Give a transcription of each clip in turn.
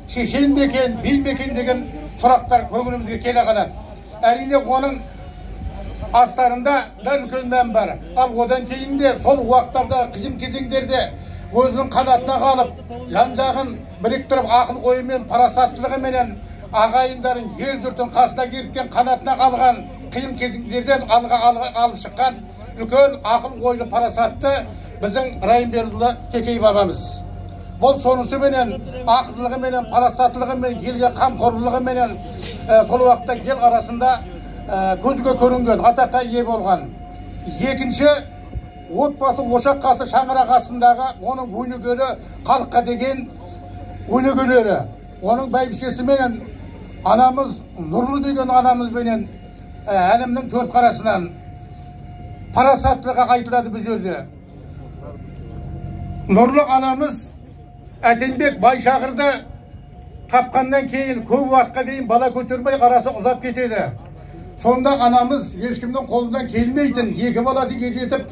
шешен бе екен, би ме екен деген сұрақтар көңілімізге келе қалады. Әрине оның астарында да үлкен мән бар. Ал одан кейін де сол уақыттарда, қиын кезеңдерде өзінің қанатына қалып, жан-жағын біріктіріп, ақыл ойымен, парасаттылығыменен ағайындарын, ел жұртын қасына ерткен, қанатына қалған, қиын кезеңдерден алып шыққан үлкен ақыл ойлы парасатты біздің Райымбекұлы Текей бабамыз. Бұл сонысыменен, ақылдылығыменен, парасаттылығымен, елге қамқорлығыменен сол уақытта ел арасында көзге көрінген, атаққа ие болған. Екінші, отбасы ошақ қасы шаңырақ астындағы оның өнегелі, халыққа деген өнегелері. Оның бәйбішесіменен анамыз, Нұрлы деген анамызбенен әлемнің төрт қарасынан парасаттылығы айтылады бұл жерде. Нұрлы анамыз Әтенбек Байшағырды тапқаннан кейін көп уақытқа дейін бала көтермей арасы ұзап кетеді. Сонда анамыз ешкімнің қолынан келмейтін, екі баласы жетіп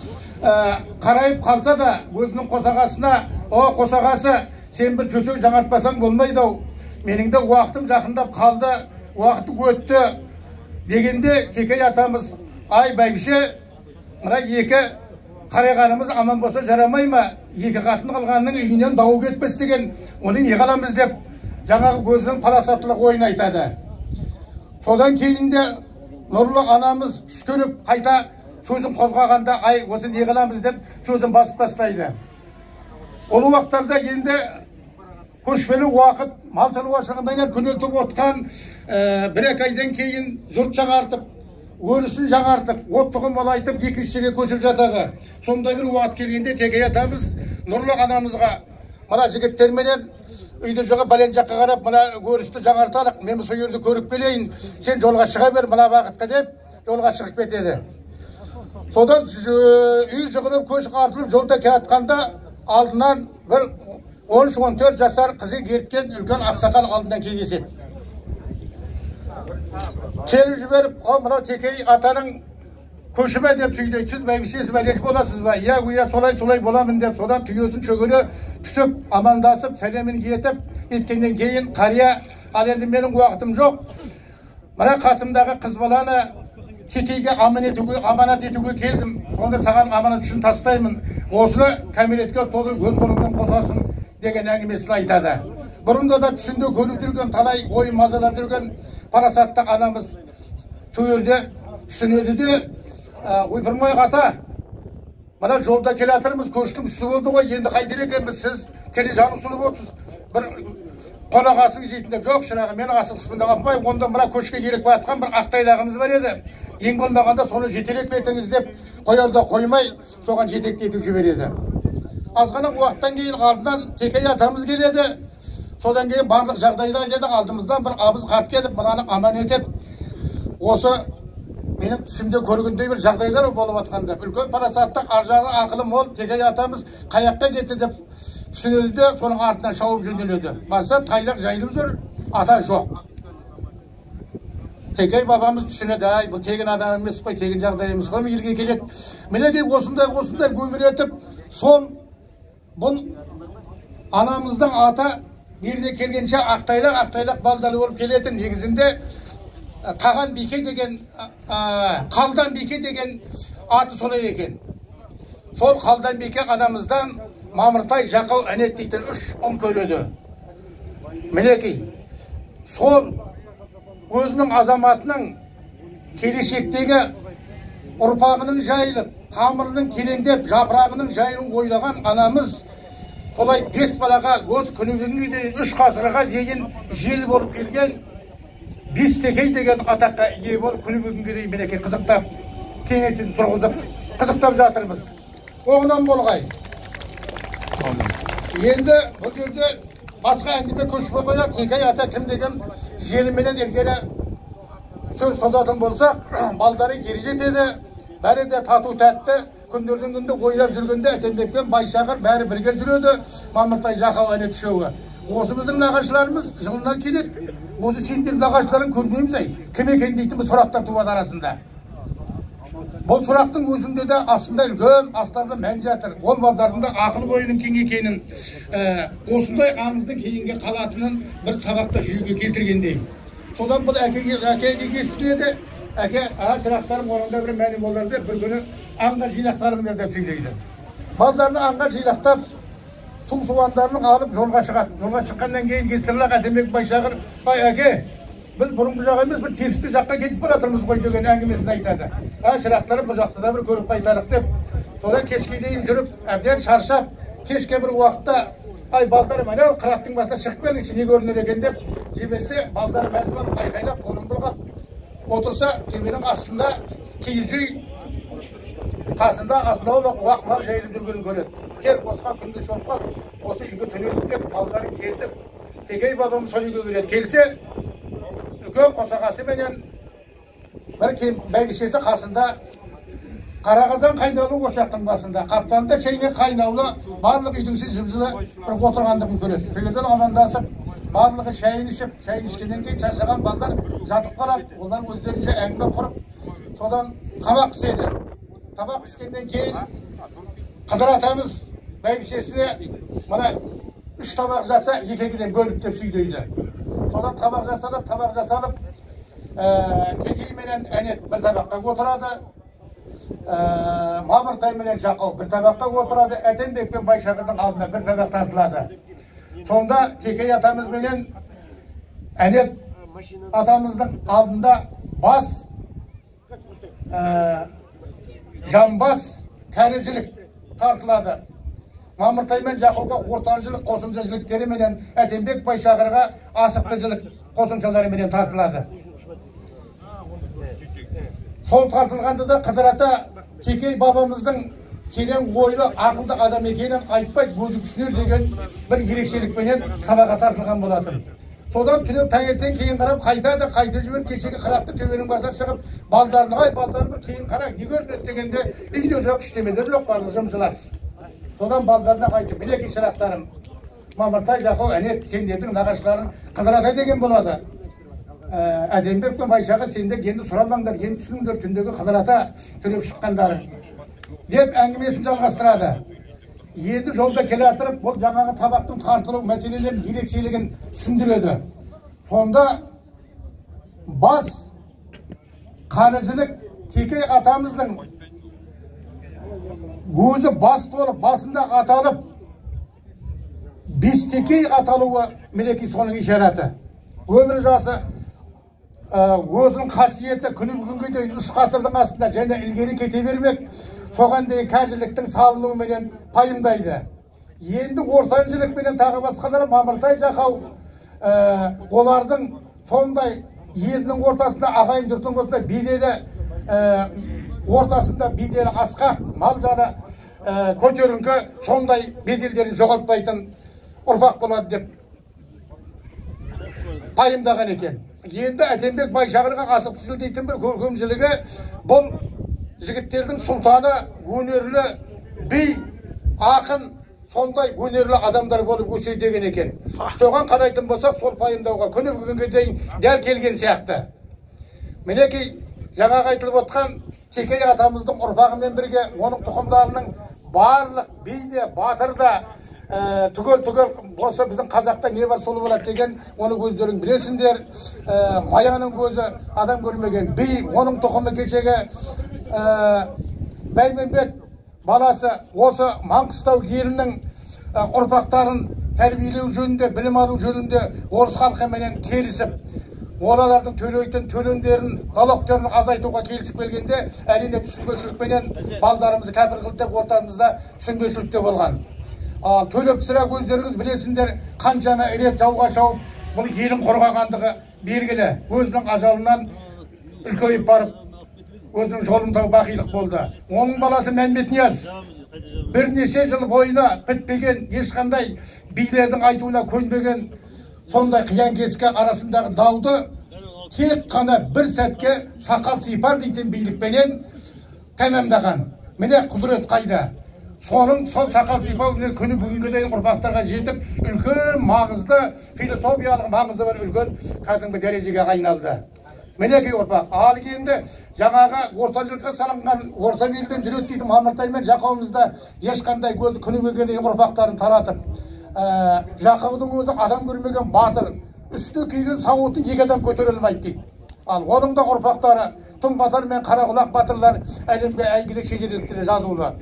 қарайып қалса да өзінің қосағасына, о қосағасы, сен бір төсек жаңартпасаң болмайды ау, менің де уақытым жақындап қалды, уақыты өтті дегенде Текей атамыз, ай бәйбіше, мына екі қарайғанымыз аман болса жарамай ма? Екі қатын қалғанның үйінен дау кетпес деген, оны не қаламыз деп жаңағы көзінің парасаттылық ойын айтады. Содан кейін де Нұрлы анамыз түс көріп қайта сөзін қозғағанда, ай осы не қаламыз деп сөзін басып тастайды. Ол уақыттарда енді көшпелі уақыт, мал шаруашылығымен күнелтіп отқан бір-екі айдан кейін жұрт жаңартып, өрісін жаңартып, оттығын молайтып, екінші жерге көшіп жатады. Сондай бір уақыт келгенде Текей атамыз Нұрлы анамызға, мына жігіттерменен үйді жоға бәлен жаққа қарап, мына өрісті жаңарталық, мен сол жерді көріп келейін, сен жолға шыға бер, мына бағытқа деп, жолға шығып кетеді. Содан үй шығынып, көш артылып, жолда келатқанда алдынан бір 13-14 жасар қызы ерткен үлкен ақсақал алдынан кездеседі. Келіп жіберіп, мынау Текей атаның көшіме деп сөйдейді, сіз бәйбішесі бәлеш боласыз ба? Иә, солай боламын деп, содан түйесін шөгілі түсіп, амандасып, сәлемін етіп, еткеннен кейін қария, ал енді менің уақытым жоқ. Мына қасымдағы қыз баланы Текейге аманат етуге келдім. Сонда саған аманат үшін тастаймын. Осыны кәмелетке толы өз қолыңмен қосасың деген әңгімесін айтады. Бұрында да түсінде көріп жүрген, талай ой мазалап жүрген парасатты анамыз сөйерде түсінеді де, ойпырмай қата, мына жолда келе атырмыз, көштің үсті болды ғой, енді қайдер екенбіз, сіз тележан ұсынып отырсыз, бір қонақ асың жейтін деп, жоқ шырағы, мен асықсызбын деп апмай, онда мына көшке керек батқан бір ақтайлағымыз бар еді, ең болмағанда соны жетелеп кетіңіз деп, қоярда қоймай, соған жетектетіп жібереді. Азғана уақыттан кейін артынан Текей атамыз келеді, содан кейін барлық жағдайда келеді, алдымыздан бір абыз қарт келіп, мынаны аман етеді. Осы менің түсімде көргендей бір жағдайлар болып атқанда, үлкен парасатты, аржағы ақылы мол Текей атамыз қаяққа кетті деп түсінеді де, соның артынан шауып жөнеледі. Барса тайлақ жайылып жүр, ата жоқ. Текей бабамыз түсінеді, ай бұл тегін адам емес қой, тегін жағдай емес қой, елге келеді. Мінекей осындай өмір етіп, сол бұл анамыздың ата еліне келгенше ақтайлақ балдары болып келетін. Негізінде Қаған бике деген, Қалдан бике деген аты солай екен. Сол Қалдан бике анамыздан Мамыртай Жақау әнет дейтін 3 ұл көреді. Мінекей, сол өзінің азаматының келешектегі ұрпағының жайылып, тамырының тереңдеп, жапырағының жайылын ойлаған анамыз солай 5 балаға өз күнігіне дейін 3 ғасырға дейін жел болып келген Текей деген атаққа ие болып күні бүгінге дейін мінекей қызықтап, кеңесін тұрғызып, қызықтап жатырмыз. Оғынан болғай. Енді бұл жерде басқа әңгіме көшіп қояр, Текей ата кім деген желіменен елгері сөз созатын болсақ, балдары ері жетеді, бәрі де тату тәтті, күндердің күнді ойлап жүргенде Әтенбек пен Байшағыр бәрі бірге жүреді, Мамыртай Жақау әнет үшеуі. Осы біздің нағашыларымыз жылына келеді. Осы сендердің нағашыларын көрмейміз ай, кім екен дейтін бұл сұрақтар туады арасында. Бұл сұрақтың өзінде де астында үлкен астарда мән жатыр. Ол балдардың да ақыл ойының кең екенін, осындай аңыздың кейінге қалатынын бір сабақта жүйеге келтіргендей. Содан бұл әкеге кестіледі. Әке, сұрақтарым орында бір мәні боларды, бір күні аңға жинақтарыңдар деп сөйлейді. Балдарын аңға жинақтап, су суандарын алып жолға шығады. Жолға шыққаннан кейін кестірлік әдемек Байшағыр, бай әке, біз бұрынғы жақ емес, бір терісті жаққа кетіп баратырмыз ғой деген әңгімесін айтады. Шырақтарым бұл жақты да бір көріп қайталық деп. Содан кешке дейін жүріп, әбден шаршап, кешке бір уақытта, балдарым, анау қыраттың басына шығып келіңізші, не көрінер екен деп жіберсе, балдарым мәз болып айқайлап, қолын бұлғап отырса, төбенің астында киіз үй, қасында астында уақмар жайылып жүргенін көреді. Кер осыған күнде шоқпақ, осы үйге түнеліп деп, балдарын кертіп, Текей бабамыз сол үйге келеді. Келсе, үлкен қосағасы менен бір бәйбішесі қасында қарақазан қайнаулы ошақтың басында, қаптанында шайне қайнаулы барлық үйдің жып-жылы бір отырғандығын көреді. Төбеден алаңдасып, барлығы шайын ішіп, шайын ішкеннен кейін шаршаған балдар жатып қалады. Олар өздерінше әңгіме құрып, содан табақ піседі. Табақ піскеннен кейін Қыдыр атамыз бәйбішесіне мына 3 табақ жаса, екекіден бөліп деп сүйдейді. Содан табақ жасалып, Текей менен әнет бір табаққа отырады, Мамыртай менен Жақау бір табаққа отырады, Әтенбек пен Байшағырдың алдына бір табақ тартылады. Сонда Текей атамыз менен әнет атамыздың алдында бас, жамбас, кәріжілік тартылады. Мамыртай мен Жақауға ортанжылық қосымшажылықтері менен Әтенбек Байшағырға асықтыжылық қосымшалары менен тартылады. Сол тартылғанды да Қыдыр ата Текей бабамыздың терең ойлы, ақылды адам екенін айтпайды, өзі түсінер деген бір ерекшелікпенен сабаға тартылған болатын. Содан түнеп таңертең кейін қарап қайтады, қайта жіберіп кешегі қырақты төбенің басына шығып, балдарына, балдарым бір кейін қарап, не көрінеді дегенде үйде жоқ, іштемеде жоқ, барлығы жым-жылас. Содан балдарына қайтып, мінекей шырақтарым, Мамыртай, Жақау, әнет, сендердің нағашыларың Қыдыр ата деген болады. Әтенбек пен Байшағыр сендер енді сұрамаңдар, енді түсініңдер түндегі Қыдыр ата төлеп шыққандарың деп әңгімесін жалғастырады. Енді жолда келе жатырып, бұл жаңағы табақтың тартылу мәселелерінің ерекшелігін түсіндіреді. Сонда бас қаржылық Текей атамыздың өзі бас болып, басында аталып, Бестекей аталуы мінекей соның ишараты. Өмір жасы өзінің қасиеті күні бүгінге дейін 3 ғасырдың астында және ілгері кете бермек, соған дейін кәжіліктің салынуыменен пайымдайды. Енді ортанжылықпенен тағы басқалары Мамыртай, Жақау, олардың сондай елдің ортасында ағайын жұртың осында беделі ортасында беделі асқақ, мал жаны көтеріңкі сондай беделдерін жоғалтпайтын ұрпақ болады деп пайымдаған екен. Енді Әтенбек Байшағырға асықтышыл дейтін бір көркемшілігі бұл жігіттердің сұлтаны, өнерлі би, ақын, сондай өнерлі адамдар болып өсе деген екен. Соған қарайтын болсақ, сол пайымдауға күні бүгінге дейін дәл келген сияқты. Мінекей жаңағы айтылып отқан Текей атамыздың ұрпағымен бірге оның тұқымдарының барлық биде, батырда түгел болса біздің қазақта не бар солы болады деген оны өздерің білесіңдер. Маяның көзі адам көрмеген би, оның тұқымы кешегі Бәймембет баласы осы Маңғыстау елінің ұрпақтарын тәрбиелеу жөнінде, білім алу жөнінде орыс халқыменен келісіп, олардың төлейтін төлемдерін, налогтерін азайтуға келісіп келгенде, әрине түсінбеушілікпенен балдарымызды кәпір қылды деп ортамызда түсінбеушілікте болған. Төлеп сірә өздеріңіз білесіңдер, қаншама рет жауға шауып, бұл елін қорғағандығы белгілі. Өзінің ажалынан үлкейіп барып, өзінің жолындағы бақилық болды. Оның баласы Мәмбетнияз бірнеше жыл бойына бітпеген, ешқандай билердің айтуына көнбеген, сондай қиян-кескі арасындағы дауды тек қана бір сәтке сақал сипар дейтін билікпенен тәмамдаған. Міне құдірет қайда. Соның сол сақал сипау күні бүгінге дейін ұрпақтарға жетіп, үлкен маңызды, философиялық маңызы бар үлкен кәдімгі дәрежеге айналды. Мінекей ұрпақ. Ал енді жаңағы ортажылыққа салынған орта белден жүреді дейді Мамыртай мен Жақауымызда ешқандай көзі күні келген ұрпақтарын таратып. Жақаудың өзі адам көрмеген батыр, үстіне киген сауыты екі адам көтере алмайды дейді. Ал оның да ұрпақтары Тұңғатар мен Қарақұлақ батырлар әлемге әйгілі шежірелікте жазулы.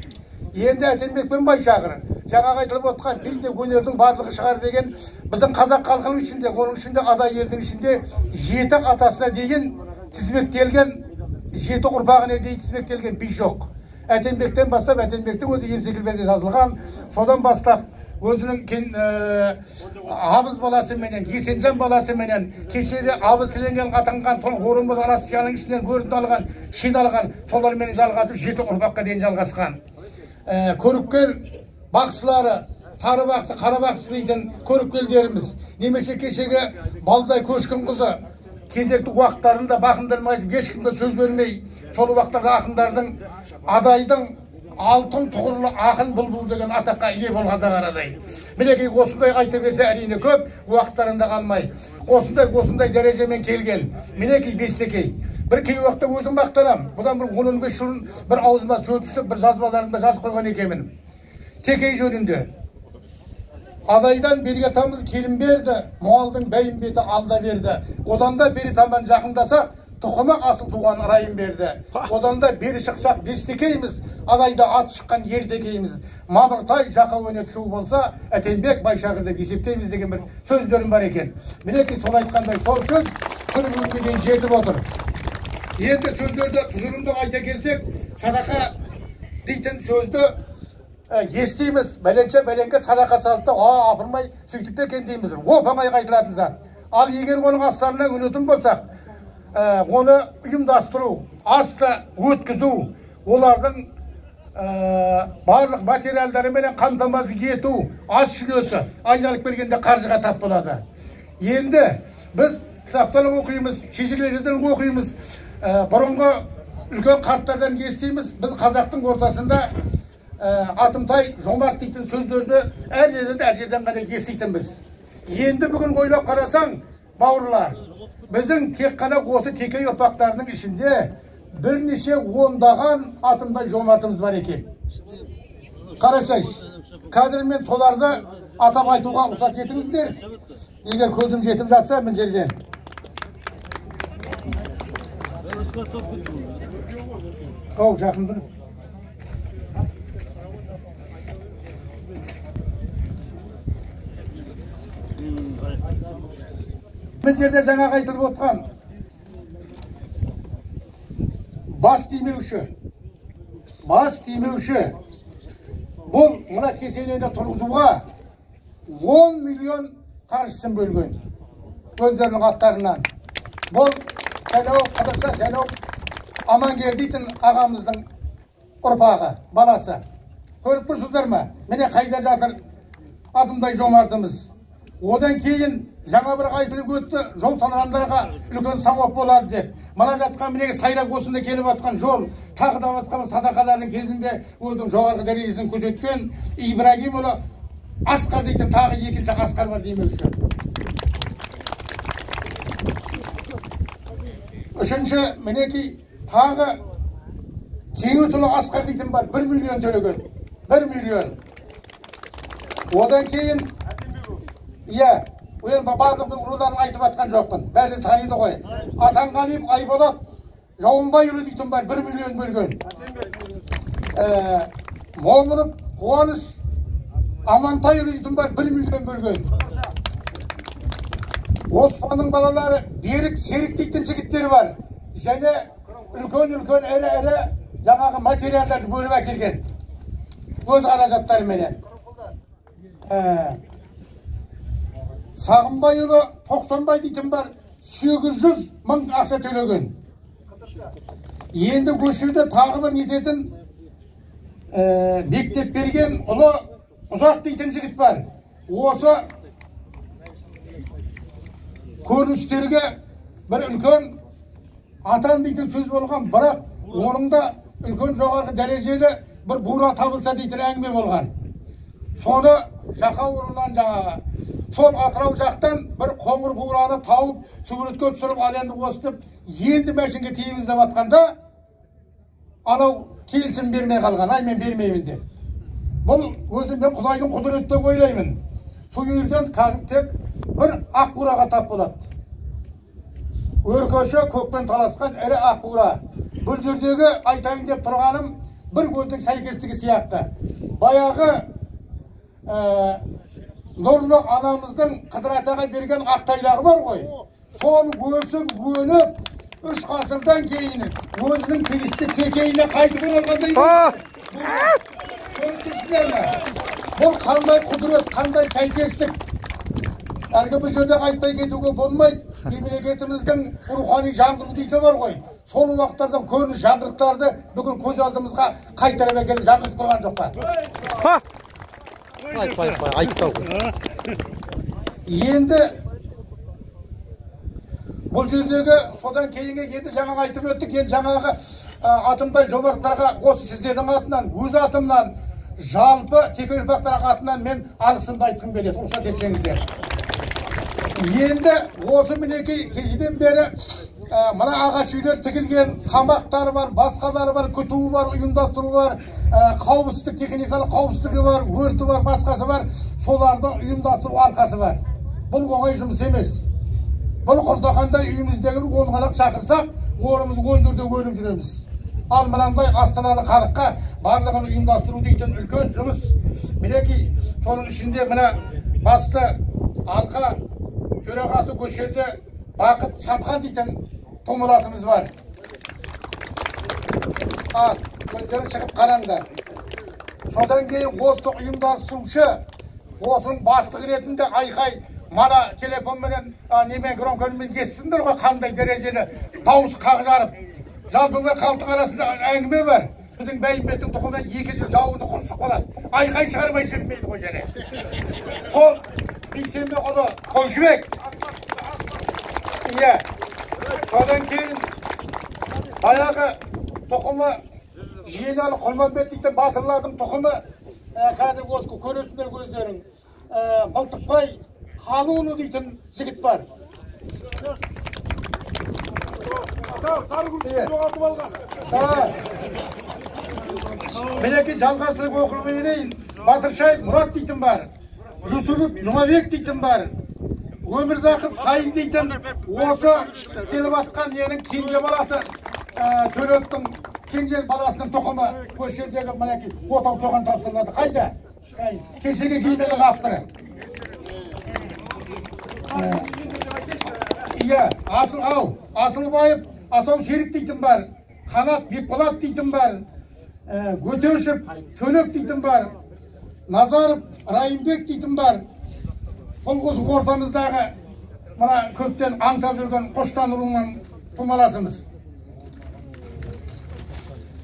Енді Әтенбек пен Байшағыр жаңағы айтылып отқан би де өнердің барлығы шығар деген біздің қазақ халқының ішінде, оның ішінде адай елдің ішінде 7 атасына дейін тізбектелген, 7 ұрпағына дейін тізбектелген би жоқ. Әтенбектен бастап, Әтенбектің өзі Ерсекілбеде жазылған, содан бастап өзінің Абыз баласы менен, Есенжан баласы менен, кешеде Абыз Тіленген атанған Тұл Орынбор Россияның ішінен өрін алған, шин алған, солармен жалғасып 7 ұрпаққа дейін жалғасқан. Көріпкел бақсылары, сары бақсы, қара бақсы дейтін көріпкелдеріміз, немесе кешеге Балдай Көшкін қызы, кезекті уақыттарында бақындырмай, ешкімге сөз бермей, сол уақыттарда ақындардың, адайдың алтын тұғырлы ақын бұлбұл деген атаққа ие болғанда қарадай. Мінекей осындай айта берсе әрине көп, уақыттарында қалмай. Осындай дәрежемен келген. Мінекей Бестекей. Бір кей уақытта өзім мақтанам. Бұдан бір 10-15 жылын бір аузыма сөз түсіп, бір жазбаларымда жазып қойған екенмін. Текей жөнінде. Адайдан берге тамыз келін берді, мұғалдың бәйін беті алда берді. Одан да бері таман жақындасақ, тұқымы асыл туған райын берді. Одан да бері шықсақ Бестекейміз, адайда ат шыққан ертекейміз. Мамыртай Жақау өнет шу болса, Әтенбек Байшағыр деп есептейміз деген бір сөздерім бар екен. Мінекей сол айтқандай сол сөз күні бүгінге дейін жетіп отыр. Енді сөздерді тұжырымдап айта келсек, садақа дейтін сөзді естейміз, бәленге садақа салды, апырмай сөйтіп екен дейміз. Оп-оңай айтылатын зат. Ал егер оның астарына үнетін болсақ, оны ұйымдастыру, асты өткізу, олардың барлық материалдары менен қамтамасыз ету, ас жүйесі айналып келгенде қаржыға тап болады. Енді біз кітаптан оқимыз, шежірелерден оқимыз, бұрынғы үлкен қарттардан естиміз. Біз қазақтың ортасында Атымтай Жомарт дейтін сөздерді әр жерден ғана еститінбіз. Енді бүгін ойлап қарасаң, бауырлар, біздің тек қана осы Текей ұрпақтарының ішінде бірнеше ондаған Атымтай Жомартымыз бар екен. Қарасайшы, қазір мен соларды атап айтуға рұқсат етіңіздер, егер көзім жетіп жатса мына жерден. Жақында. Біз жерде жаңағы айтылып отқан бас тимеуші бұл мына кесенені тұрғызуға 10 миллион қаржысын бөлген өздерінің аттарынан. Бұл Қазақша Сәлеу Амангел дейтін ағамыздың ұрпағы, баласы. Көріп тұрсыздар ма? Міне қайда жатыр Атымтай Жомартымыз. Одан кейін жаңа бір айтылып өтті, жол салғандарға үлкен сауап болады деп. Мына жатқан мінеге сайрап осында келіп атқан жол, тағы да басқа садақалардың кезінде өзінің жоғарғы дәрежесін көрсеткен Ибрагимұлы Асқар дейтін тағы екінші Асқар бар демекші. Үшінші мінекей тағы Кеңесұлы Асқар дейтін бар, 1 миллион төлеген. 1 миллион. Одан кейін барлық руларын айтып атқан жоқпын. Бәрі таниды ғой. Асанғалиев Айболат Жауынбайұлы дейтін бар, 1 миллион бөлген. Момырып Қуаныш Амантайұлы дейтін бар, 1 миллион бөлген. Оспанның балалары Берік Серік дейтін жігіттері бар. Және үлкен әрі жаңағы материалдарды бөліп әкелген. Өз қаражаттары менен. Сағынбайұлы Тоқсанбай дейтін бар, 800 мың ақша төлеген. Енді көшуде тағы бір нететін мектеп берген ұлы Ұзақ дейтін жігіт бар. Осы көріністерге бір үлкен атан дейтін сөз болған, бірақ оның да үлкен жоғарғы дәрежелі бір бура табылса дейтін әңгіме болған. Соны Жақау ұрынан жаңағы сол Атырау жақтан бір қоңыр буыраны тауып суретке түсіріп ал енді осы деп енді мәшінге тиеміз деп жатқанда анау келісім бермей қалған, ай мен бермеймін деп. Бұл өзім мен Құдайдың құдіреті деп ойлаймын. Сол жерден тек бір ақ бураға тап болады. Өркөші көкпен таласқан ірі ақ бура. Бұл жердегі айтайын деп тұрғаным бір көздің сәйкестігі сияқты. Баяғы Нұрлы анамыздың Қыдыр атаға берген ақ тайлағы бар ғой. Сол өсіп, өніп, 3 ғасырдан кейін өзінің тегісті текейіне қайтып оралғандай. Көрдіңіздер ме? Бұл қандай құдірет, қандай сәйкестік. Әлгі бұл жерде айтпай кетуге болмайды. Мемлекетіміздің рухани жаңғыру дейді бар ғой. Сол уақыттардан көрініс жаңғырықтарды бүгін көз алдымызға қайтарып әкеліп жаңғыртып тұрған жоқ па? Айтпау. Енді бұл жердегі содан кейінгі енді жаңағы айтып өттік. Енді жаңағы атымдай жомарттарға осы сіздердің атынан, өз атымнан, жалпы теке ұрпақтарға атынан мен алғысымды айтқым келеді. Рұқсат етсеңіздер. Енді осы мінекей кешеден бері мына ағаш үйлер тігілген, тамақтары бар, басқалары бар, күтуі бар, ұйымдастыру бар, қауіпсіздік, техникалық қауіпсіздігі бар, өрті бар, басқасы бар, соларды ұйымдастыру арқасы бар. Бұл оңай жұмыс емес. Бұл құртақандай үйіміздегі 10 қалақ шақырсақ, орымыз 10 жерде өліп жүреміз. Ал мынандай астаналы қарыққа барлығын ұйымдастыру дейтін үлкен жұмыс. Мінекей, соның ішінде мына басты алқа төрағасы көшерде Бақыт Шамхан дейтін томырасымыз бар. Көздерін шығып қараңдар. Содан кейін осы ұйымдастырушы, осының бастығы ретінде айқай, мана телефонменен, немен громкамен естісіңдер ғой, қандай дәрежелі дауыс қағжарып. Жалпыңдар халықтың арасында әңгіме бар. Біздің Бәйімбеттің тұқымынан 2 жыл жауыны құрсық болады. Айқай шығармай жүрмейді ғой және. Сол Бейсенбі ұлы Қойшыбек. Иә. Содан кейін баяғы тұқымы Жиеналы Құлманбет дейтін батырлардың тұқымы, қазір осы көресіңдер көздерің, Мылтықбай Халыұлы дейтін жігіт бар. Мінекі жалғастырып оқылып берейін. Батыршай Мұрат дейтін бар. Жүсіпов Жұмабек дейтін бар. Өмірзақып Сайын дейтін осы істеліп атқан енің кенже баласы Төлептің кенже баласының тұқымы көш жердегі мінекі отау соған тапсырылады. Қайда? Кешегі кейменің авторы. Иә, Асылбайып Асау Серік дейтін бар. Қанат Бекболат дейтін бар. Өтеушіп Төлеп дейтін бар. Назаров Райымбек дейтін бар. Бұл ортамыздағы мына көптен аңсап жүрген Қоштан руынан тумаласымыз.